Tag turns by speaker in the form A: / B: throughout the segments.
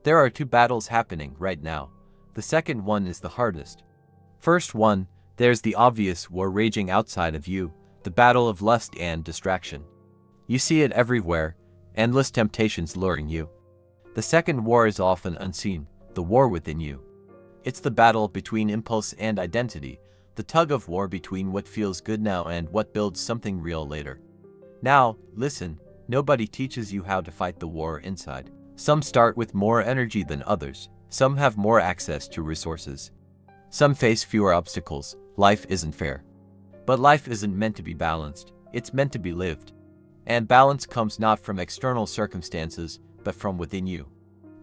A: There are two battles happening right now. The second one is the hardest. First one, there's the obvious war raging outside of you, the battle of lust and distraction. You see it everywhere, endless temptations luring you. The second war is often unseen, the war within you. It's the battle between impulse and identity, the tug of war between what feels good now and what builds something real later. Now, listen, nobody teaches you how to fight the war inside. Some start with more energy than others. Some have more access to resources. Some face fewer obstacles. Life isn't fair. But life isn't meant to be balanced. It's meant to be lived. And balance comes not from external circumstances, but from within you.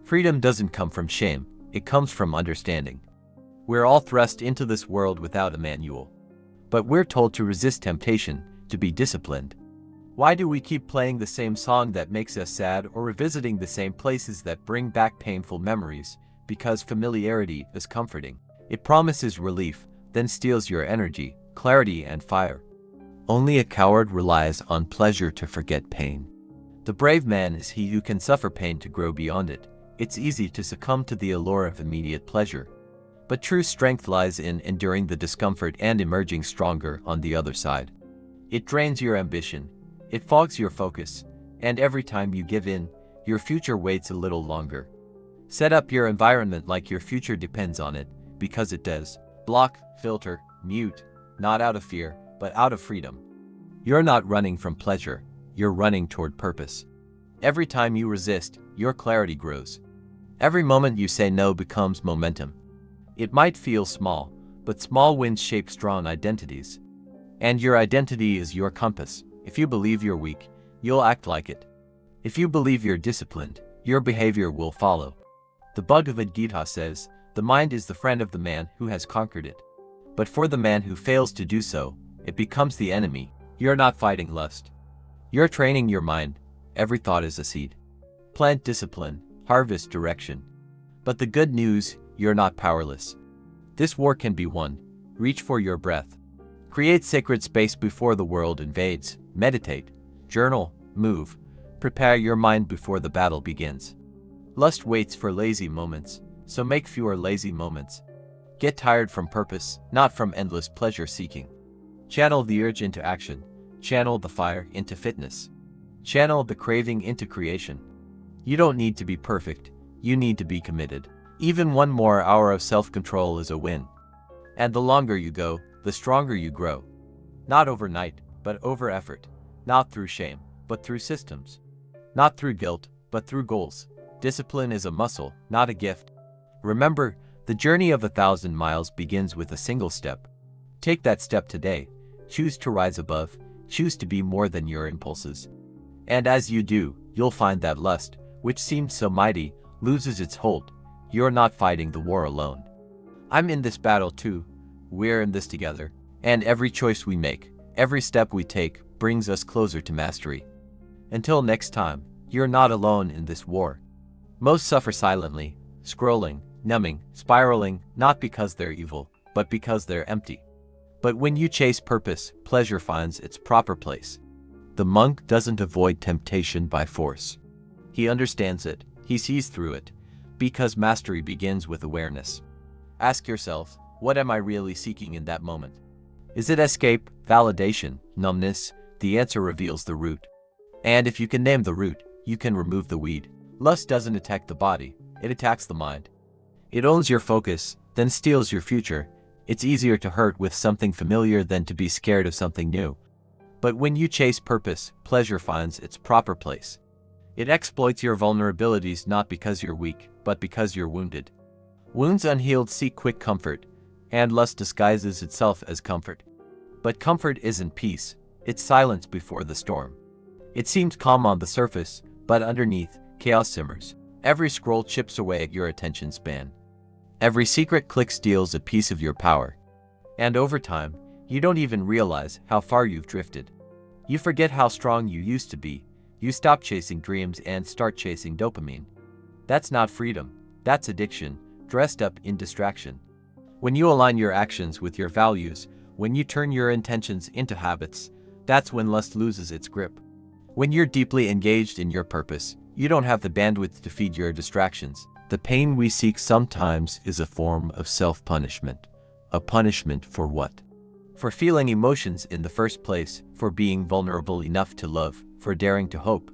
A: Freedom doesn't come from shame. It comes from understanding. We're all thrust into this world without a manual. But we're told to resist temptation, to be disciplined. Why do we keep playing the same song that makes us sad or revisiting the same places that bring back painful memories? Because familiarity is comforting. It promises relief, then steals your energy, clarity, and fire. Only a coward relies on pleasure to forget pain. The brave man is he who can suffer pain to grow beyond it. It's easy to succumb to the allure of immediate pleasure. But true strength lies in enduring the discomfort and emerging stronger on the other side. It drains your ambition. It fogs your focus, and every time you give in, your future waits a little longer. Set up your environment like your future depends on it, because it does. Block, filter, mute, not out of fear, but out of freedom. You're not running from pleasure, you're running toward purpose. Every time you resist, your clarity grows. Every moment you say no becomes momentum. It might feel small, but small wins shape strong identities. And your identity is your compass. If you believe you're weak, you'll act like it. If you believe you're disciplined, your behavior will follow. The Bhagavad Gita says, the mind is the friend of the man who has conquered it. But for the man who fails to do so, it becomes the enemy. You're not fighting lust. You're training your mind. Every thought is a seed. Plant discipline, harvest direction. But the good news, you're not powerless. This war can be won. Reach for your breath. Create sacred space before the world invades. Meditate, journal, move. Prepare your mind before the battle begins. Lust waits for lazy moments, so make fewer lazy moments. Get tired from purpose, not from endless pleasure seeking. Channel the urge into action. Channel the fire into fitness. Channel the craving into creation. You don't need to be perfect, you need to be committed. Even one more hour of self-control is a win. And the longer you go, the stronger you grow. Not overnight, but over effort. Not through shame, but through systems. Not through guilt, but through goals. Discipline is a muscle, not a gift. Remember, the journey of 1,000 miles begins with a single step. Take that step today. Choose to rise above. Choose to be more than your impulses. And as you do, you'll find that lust, which seemed so mighty, loses its hold. You're not fighting the war alone. I'm in this battle too. We're in this together. And every choice we make, every step we take, brings us closer to mastery. Until next time, you're not alone in this war. Most suffer silently, scrolling, numbing, spiraling, not because they're evil, but because they're empty. But when you chase purpose, pleasure finds its proper place. The monk doesn't avoid temptation by force. He understands it, he sees through it, because mastery begins with awareness. Ask yourself, what am I really seeking in that moment? Is it escape, validation, numbness? The answer reveals the root. And if you can name the root, you can remove the weed. Lust doesn't attack the body, it attacks the mind. It owns your focus, then steals your future. It's easier to hurt with something familiar than to be scared of something new. But when you chase purpose, pleasure finds its proper place. It exploits your vulnerabilities not because you're weak, but because you're wounded. Wounds unhealed seek quick comfort, and lust disguises itself as comfort. But comfort isn't peace, it's silence before the storm. It seems calm on the surface, but underneath, chaos simmers. Every scroll chips away at your attention span. Every secret click steals a piece of your power. And over time, you don't even realize how far you've drifted. You forget how strong you used to be. You stop chasing dreams and start chasing dopamine. That's not freedom, that's addiction, dressed up in distraction. When you align your actions with your values, when you turn your intentions into habits, that's when lust loses its grip. When you're deeply engaged in your purpose, you don't have the bandwidth to feed your distractions. The pain we seek sometimes is a form of self-punishment. A punishment for what? For feeling emotions in the first place, for being vulnerable enough to love, for daring to hope.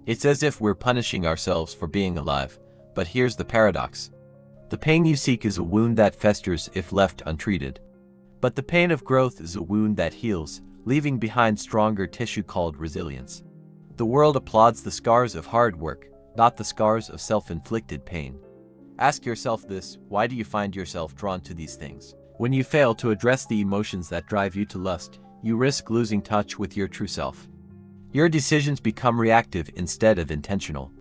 A: It's as if we're punishing ourselves for being alive. But here's the paradox. The pain you seek is a wound that festers if left untreated. But the pain of growth is a wound that heals, leaving behind stronger tissue called resilience. The world applauds the scars of hard work, not the scars of self-inflicted pain. Ask yourself this: why do you find yourself drawn to these things? When you fail to address the emotions that drive you to lust, you risk losing touch with your true self. Your decisions become reactive instead of intentional.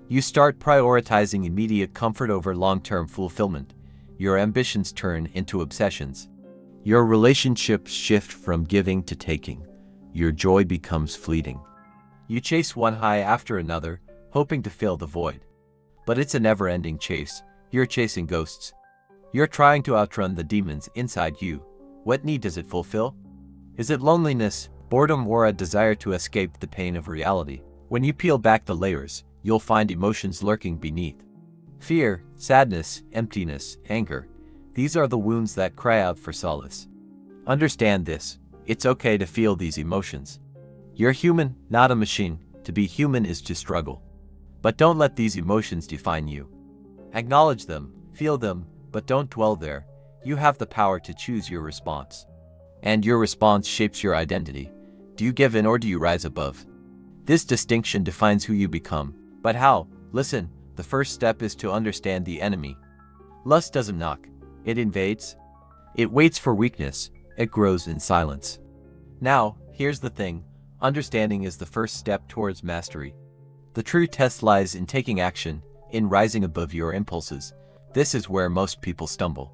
A: You start prioritizing immediate comfort over long-term fulfillment. Your ambitions turn into obsessions. Your relationships shift from giving to taking. Your joy becomes fleeting. You chase one high after another, hoping to fill the void. But it's a never-ending chase. You're chasing ghosts. You're trying to outrun the demons inside you. What need does it fulfill? Is it loneliness, boredom, or a desire to escape the pain of reality? When you peel back the layers, you'll find emotions lurking beneath. Fear, sadness, emptiness, anger. These are the wounds that cry out for solace. Understand this: it's okay to feel these emotions. You're human, not a machine. To be human is to struggle. But don't let these emotions define you. Acknowledge them, feel them, but don't dwell there. You have the power to choose your response. And your response shapes your identity. Do you give in or do you rise above? This distinction defines who you become. But how? Listen, the first step is to understand the enemy. Lust doesn't knock. It invades. It waits for weakness. It grows in silence. Now, here's the thing. Understanding is the first step towards mastery. The true test lies in taking action, in rising above your impulses. This is where most people stumble.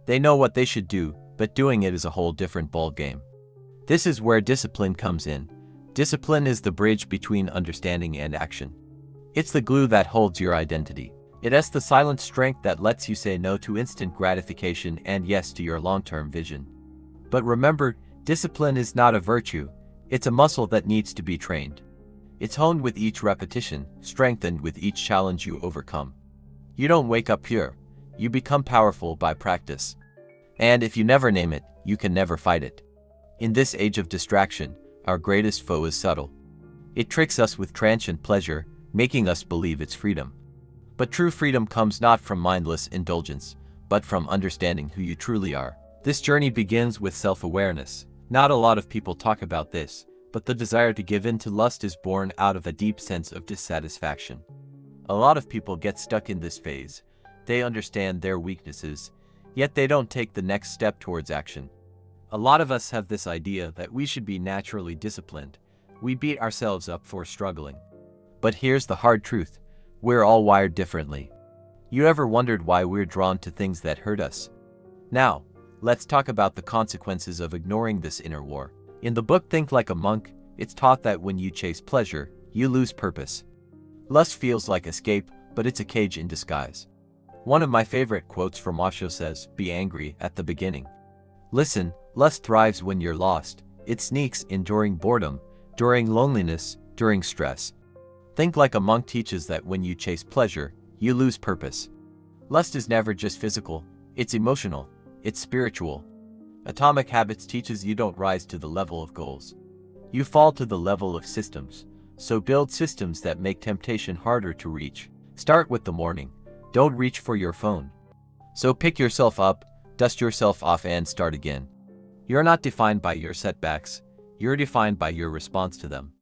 A: They know what they should do, but doing it is a whole different ballgame. This is where discipline comes in. Discipline is the bridge between understanding and action. It's the glue that holds your identity. It is the silent strength that lets you say no to instant gratification and yes to your long-term vision. But remember, discipline is not a virtue. It's a muscle that needs to be trained. It's honed with each repetition, strengthened with each challenge you overcome. You don't wake up pure. You become powerful by practice. And if you never name it, you can never fight it. In this age of distraction, our greatest foe is subtle. It tricks us with transient pleasure, making us believe it's freedom. But true freedom comes not from mindless indulgence, but from understanding who you truly are. This journey begins with self-awareness. Not a lot of people talk about this, but the desire to give in to lust is born out of a deep sense of dissatisfaction. A lot of people get stuck in this phase. They understand their weaknesses, yet they don't take the next step towards action. A lot of us have this idea that we should be naturally disciplined. We beat ourselves up for struggling. But here's the hard truth. We're all wired differently. You ever wondered why we're drawn to things that hurt us? Now, let's talk about the consequences of ignoring this inner war. In the book Think Like a Monk, it's taught that when you chase pleasure, you lose purpose. Lust feels like escape, but it's a cage in disguise. One of my favorite quotes from Osho says, "Be angry at the beginning." Listen, lust thrives when you're lost. It sneaks in during boredom, during loneliness, during stress. Think Like a Monk teaches that when you chase pleasure, you lose purpose. Lust is never just physical, it's emotional, it's spiritual. Atomic Habits teaches you don't rise to the level of goals. You fall to the level of systems. So build systems that make temptation harder to reach. Start with the morning. Don't reach for your phone. So pick yourself up, dust yourself off and start again. You're not defined by your setbacks. You're defined by your response to them.